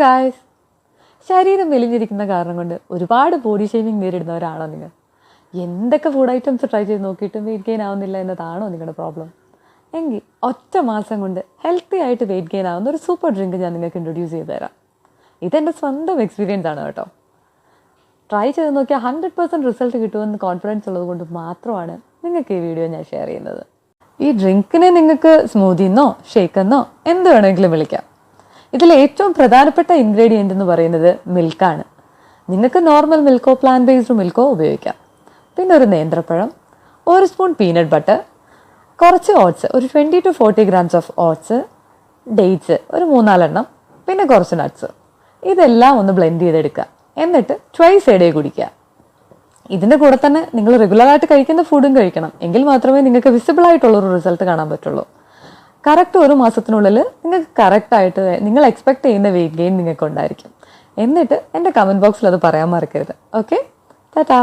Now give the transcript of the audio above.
Guys, ശരീരം മെലിഞ്ഞിരിക്കുന്ന കാരണം കൊണ്ട് ഒരുപാട് ബോഡി ഷേമിങ് നേരിടുന്നവരാണോ നിങ്ങൾ? എന്തൊക്കെ ഫുഡ് ഐറ്റംസ് ട്രൈ ചെയ്ത് നോക്കിയിട്ടും വെയിറ്റ് ഗെയിൻ ആവുന്നില്ല എന്നതാണോ നിങ്ങളുടെ പ്രോബ്ലം? എങ്കിൽ ഒറ്റ മാസം കൊണ്ട് ഹെൽത്തി ആയിട്ട് വെയിറ്റ് ഗെയിൻ ആവുന്ന ഒരു സൂപ്പർ ഡ്രിങ്ക് ഞാൻ നിങ്ങൾക്ക് ഇൻട്രൊഡ്യൂസ് ചെയ്ത് തരാം. ഇതെൻ്റെ സ്വന്തം എക്സ്പീരിയൻസ് ആണ് കേട്ടോ. ട്രൈ ചെയ്ത് നോക്കിയാൽ 100% റിസൾട്ട് കിട്ടുമെന്ന് കോൺഫിഡൻസ് ഉള്ളത് കൊണ്ട് മാത്രമാണ് നിങ്ങൾക്ക് ഈ വീഡിയോ ഞാൻ ഷെയർ ചെയ്യുന്നത്. ഈ ഡ്രിങ്കിനെ നിങ്ങൾക്ക് സ്മൂതിന്നോ ഷേക്കെന്നോ എന്ത് വേണമെങ്കിലും വിളിക്കാം. ഇതിൽ ഏറ്റവും പ്രധാനപ്പെട്ട ഇൻഗ്രീഡിയൻ്റ് എന്ന് പറയുന്നത് മിൽക്കാണ്. നിങ്ങൾക്ക് നോർമൽ മിൽക്കോ പ്ലാൻ ബേസ്ഡ് മിൽക്കോ ഉപയോഗിക്കാം. പിന്നെ ഒരു നേന്ത്രപ്പഴം, ഒരു സ്പൂൺ പീനട്ട് ബട്ടർ, കുറച്ച് ഓട്സ്, ഒരു 20 to 40 grams of oats, dates ഒരു 3-4 എണ്ണം, പിന്നെ കുറച്ച് നട്ട്സ്. ഇതെല്ലാം ഒന്ന് ബ്ലെൻഡ് ചെയ്തെടുക്കുക. എന്നിട്ട് ട്വൈസ് എ ഡേ കുടിക്കുക. ഇതിൻ്റെ കൂടെ തന്നെ നിങ്ങൾ റെഗുലറായിട്ട് കഴിക്കുന്ന ഫുഡും കഴിക്കണം. എങ്കിൽ മാത്രമേ നിങ്ങൾക്ക് വിസിബിൾ ആയിട്ടുള്ളൊരു റിസൾട്ട് കാണാൻ പറ്റുള്ളൂ. കറക്റ്റ് ഒരു മാസത്തിനുള്ളിൽ നിങ്ങൾക്ക് കറക്റ്റായിട്ട് നിങ്ങൾ എക്സ്പെക്ട് ചെയ്യുന്ന വെയിറ്റ് ഗെയിൻ നിങ്ങൾക്ക് ഉണ്ടായിരിക്കും. എന്നിട്ട് എൻ്റെ കമൻറ്റ് ബോക്സിൽ അത് പറയാൻ മറക്കരുത്. ഓക്കെ, ടാറ്റാ.